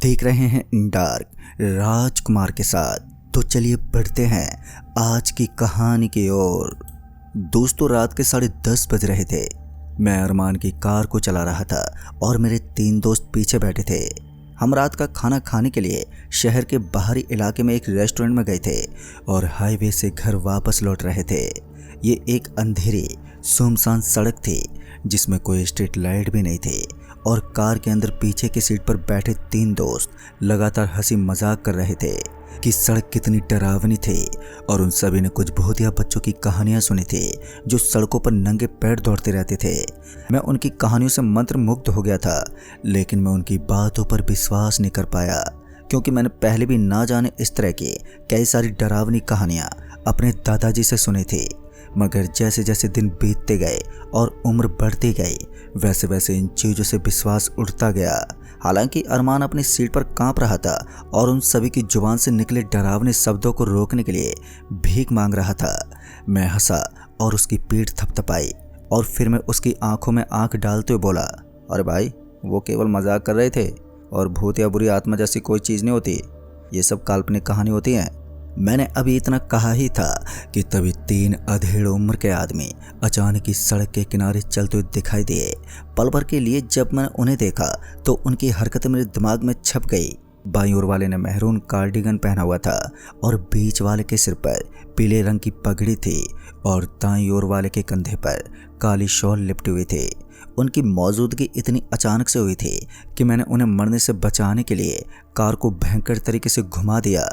देख रहे हैं डार्क राजकुमार के साथ। तो चलिए बढ़ते हैं आज की कहानी की ओर। दोस्तों, रात के 10:30 बज रहे थे। मैं अरमान की कार को चला रहा था और मेरे 3 दोस्त पीछे बैठे थे। हम रात का खाना खाने के लिए शहर के बाहरी इलाके में एक रेस्टोरेंट में गए थे और हाईवे से घर वापस लौट रहे थे। ये एक अंधेरी सुनसान सड़क थी जिसमें कोई स्ट्रीट लाइट भी नहीं थी और कार के अंदर पीछे की सीट पर बैठे 3 दोस्त लगातार हंसी मजाक कर रहे थे कि सड़क कितनी डरावनी थी और उन सभी ने कुछ भूतिया बच्चों की कहानियां सुनी थी जो सड़कों पर नंगे पैर दौड़ते रहते थे। मैं उनकी कहानियों से मंत्रमुग्ध हो गया था, लेकिन मैं उनकी बातों पर विश्वास नहीं कर पाया क्योंकि मैंने पहले भी ना जाने इस तरह की कई सारी डरावनी कहानियां अपने दादाजी से सुनी थी। मगर जैसे जैसे दिन बीतते गए और उम्र बढ़ती गई, वैसे वैसे इन चीज़ों से विश्वास उठता गया। हालांकि अरमान अपनी सीट पर कांप रहा था और उन सभी की जुबान से निकले डरावने शब्दों को रोकने के लिए भीख मांग रहा था। मैं हंसा और उसकी पीठ थपथपाई और फिर मैं उसकी आंखों में आंख डालते हुए बोला, अरे भाई, वो केवल मजाक कर रहे थे और भूत या बुरी आत्मा जैसी कोई चीज़ नहीं होती, ये सब काल्पनिक कहानी होती हैं। मैंने अभी इतना कहा ही था कि तभी 3 अधेड़ उम्र के आदमी अचानक ही सड़क के किनारे चलते हुए दिखाई दिए। पल भर के लिए जब मैंने उन्हें देखा तो उनकी हरकतें मेरे दिमाग में छप गई। बाईं ओर वाले ने मेहरून कार्डिगन पहना हुआ था और बीच वाले के सिर पर पीले रंग की पगड़ी थी और दाईं ओर वाले के कंधे पर काली शॉल लिपटी हुई थी। उनकी मौजूदगी इतनी अचानक से हुई थी कि मैंने उन्हें मरने से बचाने के लिए कार को भयंकर तरीके से घुमा दिया,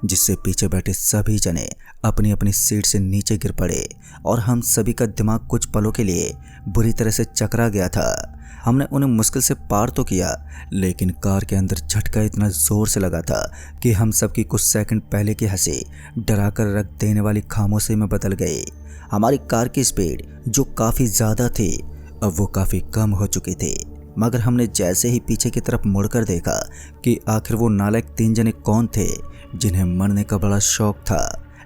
जिससे पीछे बैठे सभी जने अपनी अपनी सीट से नीचे गिर पड़े और हम सभी का दिमाग कुछ पलों के लिए बुरी तरह से चकरा गया था। हमने उन्हें मुश्किल से पार तो किया, लेकिन कार के अंदर झटका इतना जोर से लगा था कि हम सबकी कुछ सेकंड पहले की हंसी डराकर रख देने वाली खामोशी में बदल गई। हमारी कार की स्पीड जो काफ़ी ज़्यादा थी, अब वो काफ़ी कम हो चुकी थी। मगर हमने जैसे ही पीछे की तरफ मुड़कर देखा कि आखिर वो नालायक 3 जने कौन थे जिन्हें मरने का बड़ा शौक था।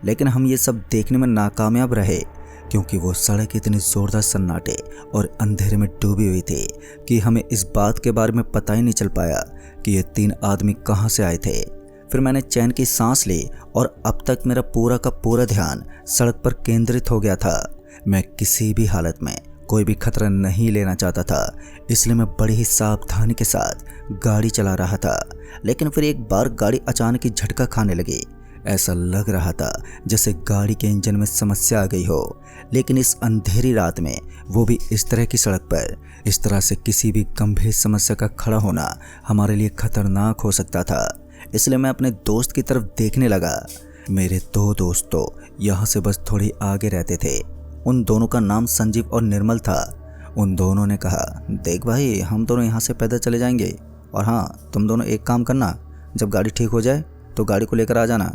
लेकिन हम ये सब देखने में नाकामयाब रहे क्योंकि वो सड़क इतनी ज़ोरदार सन्नाटे और अंधेरे में डूबी हुई थी कि हमें इस बात के बारे में पता ही नहीं चल पाया कि ये 3 आदमी कहाँ से आए थे। फिर मैंने चैन की सांस ली और अब तक मेरा पूरा का पूरा ध्यान सड़क पर केंद्रित हो गया था। मैं किसी भी हालत में कोई भी खतरा नहीं लेना चाहता था, इसलिए मैं बड़ी ही सावधानी के साथ गाड़ी चला रहा था। लेकिन फिर एक बार गाड़ी अचानक ही झटका खाने लगी। ऐसा लग रहा था जैसे गाड़ी के इंजन में समस्या आ गई हो। लेकिन इस अंधेरी रात में, वो भी इस तरह की सड़क पर, इस तरह से किसी भी गंभीर समस्या का खड़ा होना हमारे लिए खतरनाक हो सकता था। इसलिए मैं अपने दोस्त की तरफ देखने लगा। मेरे 2 दोस्त तो यहाँ से बस थोड़ी आगे रहते थे। उन दोनों का नाम संजीव और निर्मल था। उन दोनों ने कहा, देख भाई, हम दोनों यहाँ से पैदल चले जाएंगे और हाँ, तुम दोनों एक काम करना, जब गाड़ी ठीक हो जाए तो गाड़ी को लेकर आ जाना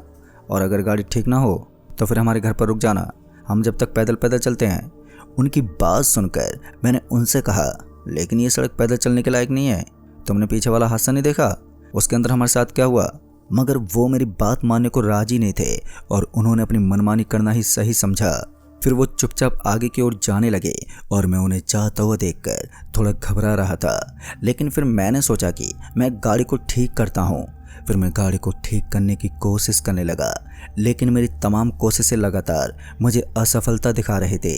और अगर गाड़ी ठीक ना हो तो फिर हमारे घर पर रुक जाना, हम जब तक पैदल पैदल चलते हैं। उनकी बात सुनकर मैंने उनसे कहा, लेकिन ये सड़क पैदल चलने के लायक नहीं है। तुमने पीछे वाला हादसा नहीं देखा, उसके अंदर हमारे साथ क्या हुआ? मगर वो मेरी बात मानने को राजी नहीं थे और उन्होंने अपनी मनमानी करना ही सही समझा। फिर वो चुपचाप आगे की ओर जाने लगे और मैं उन्हें जाता हुआ देखकर थोड़ा घबरा रहा था। लेकिन फिर मैंने सोचा कि मैं गाड़ी को ठीक करता हूँ। फिर मैं गाड़ी को ठीक करने की कोशिश करने लगा, लेकिन मेरी तमाम कोशिशें लगातार मुझे असफलता दिखा रहे थे।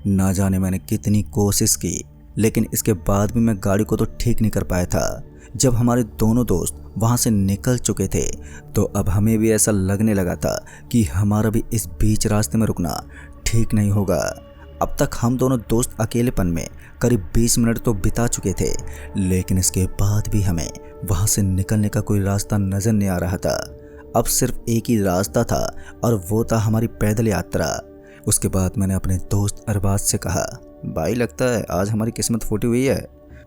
ना जाने मैंने कितनी कोशिश की, लेकिन इसके बाद भी मैं गाड़ी को तो ठीक नहीं कर पाया था। जब हमारे दोनों दोस्त वहाँ से निकल चुके थे तो अब हमें भी ऐसा लगने लगा था कि हमारा भी इस बीच रास्ते में रुकना ठीक नहीं होगा। अब तक हम दोनों दोस्त अकेलेपन में करीब 20 मिनट तो बिता चुके थे, लेकिन इसके बाद भी हमें वहाँ से निकलने का कोई रास्ता नजर नहीं आ रहा था। अब सिर्फ एक ही रास्ता था और वो था हमारी पैदल यात्रा। उसके बाद मैंने अपने दोस्त अरबाज से कहा, भाई, लगता है आज हमारी किस्मत फूटी हुई है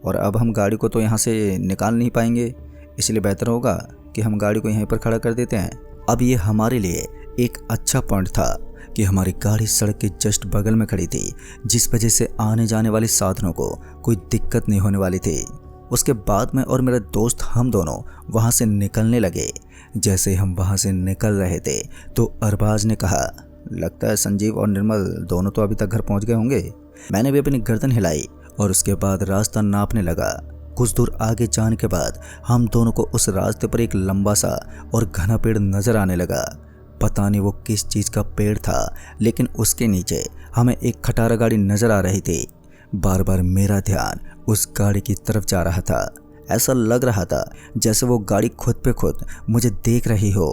और अब हम गाड़ी को तो यहाँ से निकाल नहीं पाएंगे, इसलिए बेहतर होगा कि हम गाड़ी को यहीं पर खड़ा कर देते हैं। अब ये हमारे लिए एक अच्छा पॉइंट था कि हमारी गाड़ी सड़क के जस्ट बगल में खड़ी थी, जिस वजह से आने जाने वाले साधनों को कोई दिक्कत नहीं होने वाली थी। उसके बाद मैं और मेरा दोस्त हम दोनों वहाँ से निकलने लगे। जैसे हम वहाँ से निकल रहे थे तो अरबाज ने कहा, लगता है संजीव और निर्मल दोनों तो अभी तक घर पहुँच गए होंगे। मैंने भी अपनी गर्दन हिलाई और उसके बाद रास्ता नापने लगा। कुछ दूर आगे जाने के बाद हम दोनों को उस रास्ते पर एक लंबा सा और घना पेड़ नजर आने लगा। पता नहीं वो किस चीज़ का पेड़ था, लेकिन उसके नीचे हमें एक खटारा गाड़ी नजर आ रही थी। बार बार मेरा ध्यान उस गाड़ी की तरफ जा रहा था। ऐसा लग रहा था जैसे वो गाड़ी खुद पे खुद मुझे देख रही हो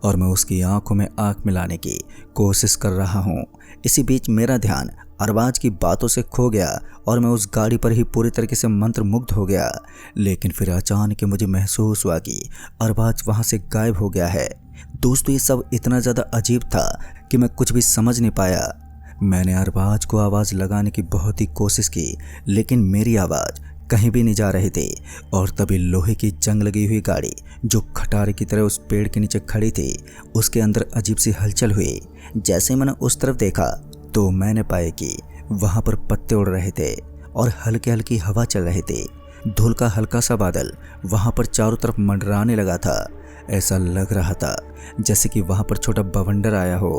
और मैं उसकी आंखों में आंख मिलाने की कोशिश कर रहा हूँ। इसी बीच मेरा ध्यान अरबाज की बातों से खो गया और मैं उस गाड़ी पर ही पूरी तरीके से मंत्रमुग्ध हो गया। लेकिन फिर अचानक मुझे महसूस हुआ कि अरबाज वहाँ से गायब हो गया है। दोस्तों, ये सब इतना ज़्यादा अजीब था कि मैं कुछ भी समझ नहीं पाया। मैंने अरबाज को आवाज़ लगाने की बहुत ही कोशिश की, लेकिन मेरी आवाज़ कहीं भी नहीं जा रही थी। और तभी लोहे की जंग लगी हुई गाड़ी जो खटारे की तरह उस पेड़ के नीचे खड़ी थी, उसके अंदर अजीब सी हलचल हुई। जैसे मैंने उस तरफ देखा तो मैंने पाया कि वहाँ पर पत्ते उड़ रहे थे और हल्की हल्की हवा चल रही थी। धूल का हल्का सा बादल वहाँ पर चारों तरफ मंडराने लगा था। ऐसा लग रहा था जैसे कि वहाँ पर छोटा बवंडर आया हो।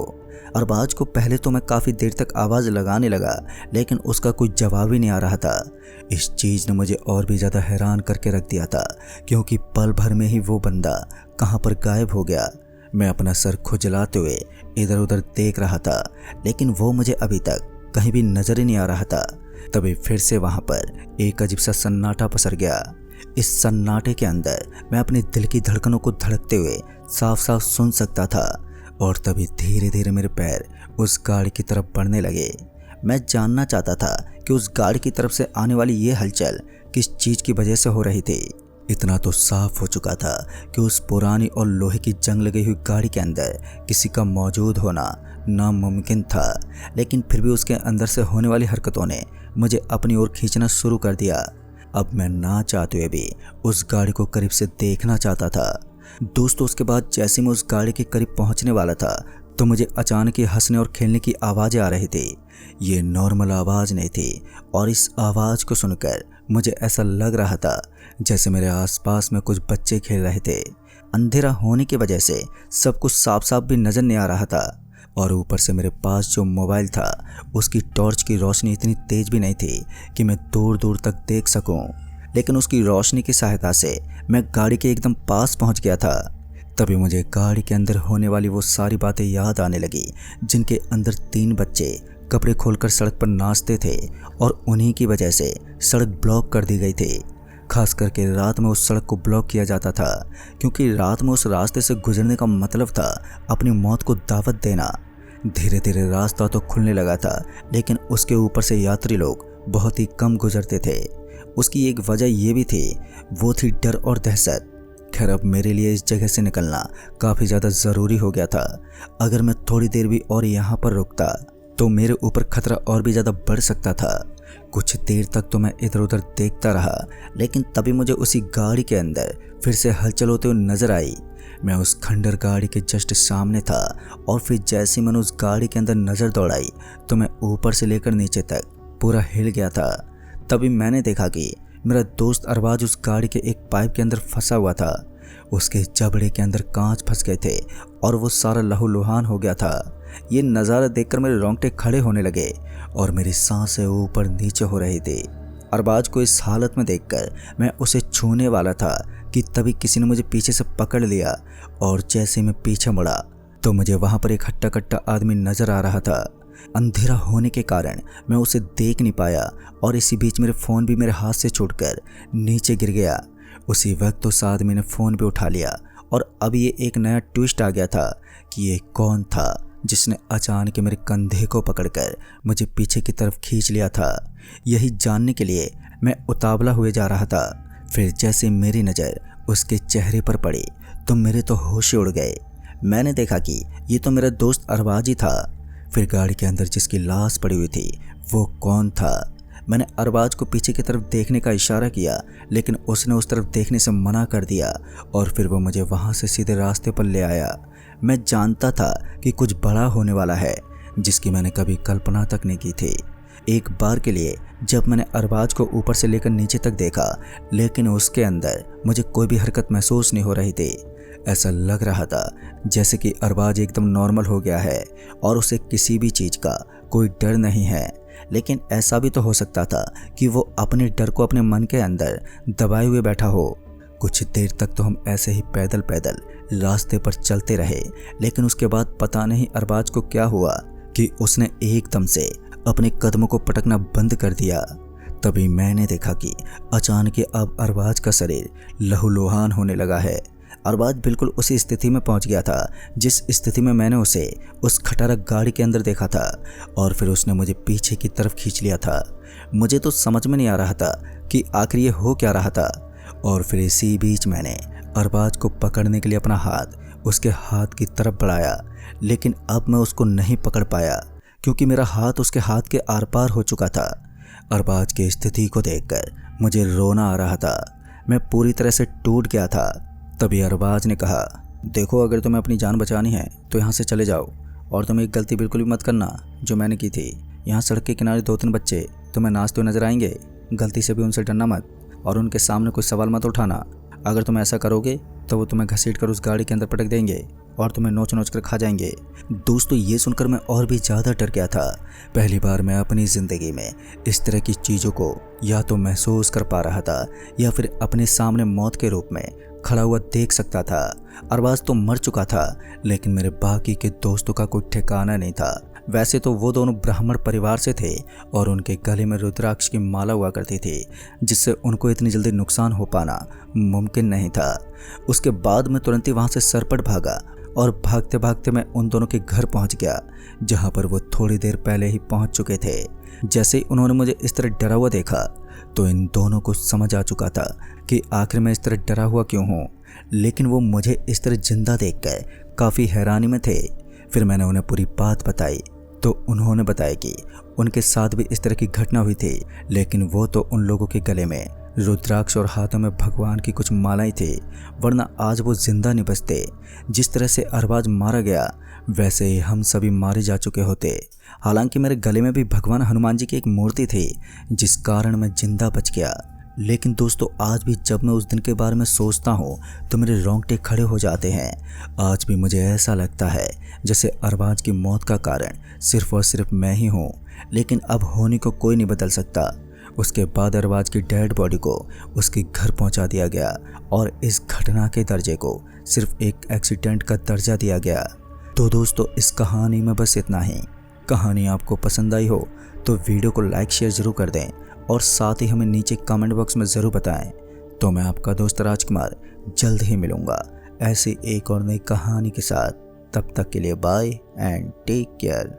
अरबाज को पहले तो मैं काफ़ी देर तक आवाज़ लगाने लगा, लेकिन उसका कोई जवाब ही नहीं आ रहा था। इस चीज़ ने मुझे और भी ज़्यादा हैरान करके रख दिया था, क्योंकि पल भर में ही वो बंदा कहाँ पर गायब हो गया। मैं अपना सर खुजलाते हुए इधर उधर देख रहा था, लेकिन वो मुझे अभी तक कहीं भी नज़र ही नहीं आ रहा था। तभी फिर से वहाँ पर एक अजीब सा सन्नाटा पसर गया। इस सन्नाटे के अंदर मैं अपने दिल की धड़कनों को धड़कते हुए साफ साफ सुन सकता था। और तभी धीरे धीरे मेरे पैर उस गाड़ी की तरफ बढ़ने लगे। मैं जानना चाहता था कि उस गाड़ी की तरफ से आने वाली ये हलचल किस चीज़ की वजह से हो रही थी। इतना तो साफ हो चुका था कि उस पुरानी और लोहे की जंग लगी हुई गाड़ी के अंदर किसी का मौजूद होना नामुमकिन था, लेकिन फिर भी उसके अंदर से होने वाली हरकतों ने मुझे अपनी ओर खींचना शुरू कर दिया। अब मैं ना चाहते हुए भी उस गाड़ी को करीब से देखना चाहता था। दोस्तों, उसके बाद जैसे मैं उस गाड़ी के करीब पहुंचने वाला था तो मुझे अचानक ही हंसने और खेलने की आवाज़ें आ रही थी। ये नॉर्मल आवाज़ नहीं थी, और इस आवाज़ को सुनकर मुझे ऐसा लग रहा था जैसे मेरे आसपास में कुछ बच्चे खेल रहे थे। अंधेरा होने की वजह से सब कुछ साफ साफ भी नज़र नहीं आ रहा था, और ऊपर से मेरे पास जो मोबाइल था उसकी टॉर्च की रोशनी इतनी तेज़ भी नहीं थी कि मैं दूर दूर तक देख सकूं। लेकिन उसकी रोशनी की सहायता से मैं गाड़ी के एकदम पास पहुंच गया था। तभी मुझे गाड़ी के अंदर होने वाली वो सारी बातें याद आने लगी, जिनके अंदर 3 बच्चे कपड़े खोलकर सड़क पर नाचते थे और उन्हीं की वजह से सड़क ब्लॉक कर दी गई थी। खास करके रात में उस सड़क को ब्लॉक किया जाता था, क्योंकि रात में उस रास्ते से गुजरने का मतलब था अपनी मौत को दावत देना। धीरे धीरे रास्ता तो खुलने लगा था, लेकिन उसके ऊपर से यात्री लोग बहुत ही कम गुजरते थे। उसकी एक वजह ये भी थी, वो थी डर और दहशत। खैर, अब मेरे लिए इस जगह से निकलना काफ़ी ज़्यादा ज़रूरी हो गया था। अगर मैं थोड़ी देर भी और यहाँ पर रुकता तो मेरे ऊपर खतरा और भी ज़्यादा बढ़ सकता था। कुछ देर तक तो मैं इधर उधर देखता रहा, लेकिन तभी मुझे उसी गाड़ी के अंदर फिर से हलचल होते हुए नजर आई। मैं उस खंडर गाड़ी के जस्ट सामने था, और फिर जैसे मैंने उस गाड़ी के अंदर नज़र दौड़ाई तो मैं ऊपर से लेकर नीचे तक पूरा हिल गया था। तभी मैंने देखा कि मेरा दोस्त अरबाज उस गाड़ी के एक पाइप के अंदर फंसा हुआ था। उसके जबड़े के अंदर कांच फंस गए थे और वो सारा लहूलुहान हो गया था। ये नज़ारा देखकर मेरे रोंगटे खड़े होने लगे और मेरी सांसें ऊपर नीचे हो रही थी। अरबाज को इस हालत में देखकर मैं उसे छूने वाला था कि तभी किसी ने मुझे पीछे से पकड़ लिया, और जैसे मैं पीछे मुड़ा तो मुझे वहाँ पर एक हट्टा कट्टा आदमी नज़र आ रहा था। अंधेरा होने के कारण मैं उसे देख नहीं पाया, और इसी बीच मेरे फ़ोन भी मेरे हाथ से छूटकर नीचे गिर गया। उसी वक्त उस आदमी ने फ़ोन भी उठा लिया, और अब ये एक नया ट्विस्ट आ गया था कि ये कौन था जिसने अचानक मेरे कंधे को पकड़कर मुझे पीछे की तरफ खींच लिया था। यही जानने के लिए मैं उतावला हुए जा रहा था। फिर जैसे मेरी नज़र उसके चेहरे पर पड़ी तो मेरे तो होश उड़ गए। मैंने देखा कि ये तो मेरा दोस्त अरबाज ही था। फिर गाड़ी के अंदर जिसकी लाश पड़ी हुई थी वो कौन था? मैंने अरबाज को पीछे की तरफ देखने का इशारा किया, लेकिन उसने उस तरफ देखने से मना कर दिया, और फिर वो मुझे वहाँ से सीधे रास्ते पर ले आया। मैं जानता था कि कुछ बड़ा होने वाला है, जिसकी मैंने कभी कल्पना तक नहीं की थी। एक बार के लिए जब मैंने अरबाज को ऊपर से लेकर नीचे तक देखा, लेकिन उसके अंदर मुझे कोई भी हरकत महसूस नहीं हो रही थी। ऐसा लग रहा था जैसे कि अरबाज एकदम नॉर्मल हो गया है और उसे किसी भी चीज़ का कोई डर नहीं है। लेकिन ऐसा भी तो हो सकता था कि वो अपने डर को अपने मन के अंदर दबाए हुए बैठा हो। कुछ देर तक तो हम ऐसे ही पैदल पैदल रास्ते पर चलते रहे, लेकिन उसके बाद पता नहीं अरबाज को क्या हुआ कि उसने एकदम से अपने कदमों को पटकना बंद कर दिया। तभी मैंने देखा कि अचानक अब अरबाज का शरीर लहूलुहान होने लगा है। अरबाज बिल्कुल उसी स्थिति में पहुंच गया था जिस स्थिति में मैंने उसे उस खटारा गाड़ी के अंदर देखा था, और फिर उसने मुझे पीछे की तरफ खींच लिया था। मुझे तो समझ में नहीं आ रहा था कि आखिर ये हो क्या रहा था। और फिर इसी बीच मैंने अरबाज को पकड़ने के लिए अपना हाथ उसके हाथ की तरफ बढ़ाया, लेकिन अब मैं उसको नहीं पकड़ पाया क्योंकि मेरा हाथ उसके हाथ के आर पार हो चुका था। अरबाज की स्थिति को देखकर मुझे रोना आ रहा था। मैं पूरी तरह से टूट गया था। तभी अरबाज ने कहा, देखो अगर तुम्हें अपनी जान बचानी है तो यहाँ से चले जाओ, और तुम एक गलती बिल्कुल भी मत करना जो मैंने की थी। यहाँ सड़क के किनारे 2-3 बच्चे तुम्हें नाचते हुए नजर आएंगे, गलती से भी उनसे डरना मत और उनके सामने कोई सवाल मत उठाना। अगर तुम ऐसा करोगे तो वो तुम्हें घसीट कर उस गाड़ी के अंदर पटक देंगे और तुम्हें नोच नोच कर खा जाएंगे। दोस्तों, ये सुनकर मैं और भी ज़्यादा डर गया था। पहली बार मैं अपनी ज़िंदगी में इस तरह की चीज़ों को या तो महसूस कर पा रहा था या फिर अपने सामने मौत के रूप में खड़ा हुआ देख सकता था। अरबाज तो मर चुका था, लेकिन मेरे बाकी के दोस्तों का कोई ठिकाना नहीं था। वैसे तो वो दोनों ब्राह्मण परिवार से थे और उनके गले में रुद्राक्ष की माला हुआ करती थी, जिससे उनको इतनी जल्दी नुकसान हो पाना मुमकिन नहीं था। उसके बाद मैं तुरंत ही वहाँ से सरपट भागा और भागते भागते मैं उन दोनों के घर पहुँच गया, जहाँ पर वो थोड़ी देर पहले ही पहुँच चुके थे। जैसे ही उन्होंने मुझे इस तरह डरा हुआ देखा तो इन दोनों को समझ आ चुका था कि आखिर मैं इस तरह डरा हुआ क्यों हूँ, लेकिन वो मुझे इस तरह जिंदा देखकर काफ़ी हैरानी में थे। फिर मैंने उन्हें पूरी बात बताई तो उन्होंने बताया कि उनके साथ भी इस तरह की घटना हुई थी, लेकिन वो तो उन लोगों के गले में रुद्राक्ष और हाथों में भगवान की कुछ मालाएं थी, वरना आज वो जिंदा नहीं बचते। जिस तरह से अरबाज मारा गया वैसे ही हम सभी मारे जा चुके होते। हालांकि मेरे गले में भी भगवान हनुमान जी की एक मूर्ति थी, जिस कारण मैं जिंदा बच गया। लेकिन दोस्तों, आज भी जब मैं उस दिन के बारे में सोचता हूँ तो मेरे रोंगटे खड़े हो जाते हैं। आज भी मुझे ऐसा लगता है जैसे अरबाज की मौत का कारण सिर्फ और सिर्फ मैं ही हूँ, लेकिन अब होने को कोई नहीं बदल सकता। उसके बाद अरबाज की डेड बॉडी को उसके घर पहुंचा दिया गया और इस घटना के दर्जे को सिर्फ एक एक्सीडेंट का दर्जा दिया गया। तो दोस्तों, इस कहानी में बस इतना ही। कहानी आपको पसंद आई हो तो वीडियो को लाइक शेयर ज़रूर कर दें और साथ ही हमें नीचे कमेंट बॉक्स में ज़रूर बताएं। तो मैं आपका दोस्त राजकुमार जल्द ही मिलूँगा ऐसी एक और नई कहानी के साथ। तब तक के लिए बाय एंड टेक केयर।